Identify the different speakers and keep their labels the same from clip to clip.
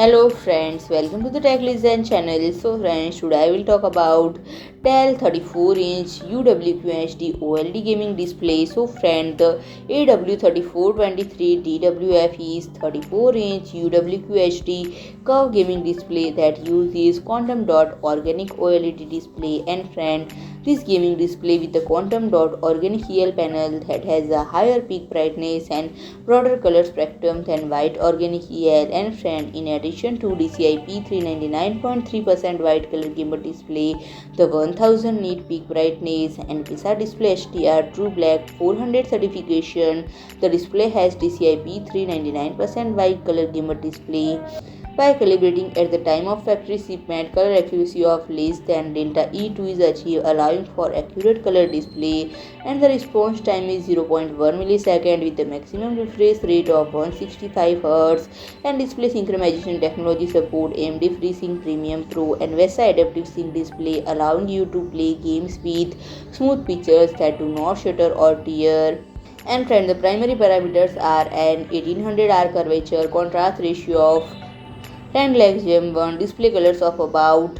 Speaker 1: Hello friends, welcome to the Tech Listen channel. So friends, today I will talk about Dell 34-inch UWQHD OLED gaming display. So friend, the AW3423DWF is 34-inch UWQHD curved gaming display that uses quantum dot organic OLED display. And friend, this gaming display with the quantum dot organic EL panel that has a higher peak brightness and broader color spectrum than white organic EL. And friend, in addition to DCI P399.3% white color gamut display, the 1000 nit peak brightness, and VESA DisplayHDR TrueBlack 400 certification, the display has DCI P399% white color gamut display. By calibrating at the time of factory shipment, color accuracy of less than delta E2 is achieved, allowing for accurate color display, and the response time is 0.1 millisecond with a maximum refresh rate of 165 Hz. And display synchronization technology support AMD FreeSync Premium Pro and VESA AdaptiveSync display, allowing you to play games with smooth pictures that do not stutter or tear. And friend, the primary parameters are an 1800R curvature, contrast ratio of 10 lakhs gem1, display colors of about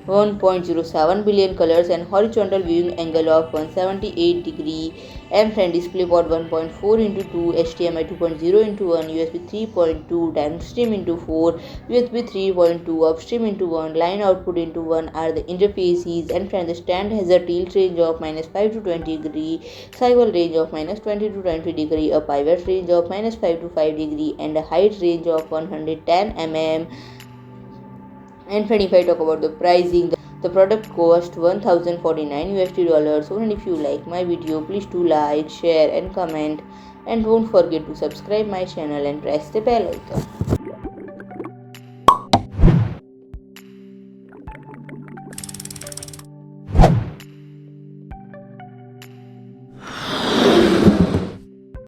Speaker 1: 1.07 billion colors, and horizontal viewing angle of 178 degree. And friend, DisplayPort 1.4 into 2, HDMI 2.0 into 1, USB 3.2, downstream into 4, USB 3.2, upstream into 1, line output into 1 are the interfaces. And friend, the stand has a tilt range of -5 to 20 degree, swivel range of -20 to 20 degree, a pivot range of -5 to 5 degree, and a height range of 110 mm. And friend, if I talk about the pricing, the product cost $1049. So and if you like my video, please do like, share and comment, and don't forget to subscribe my channel and press the bell icon.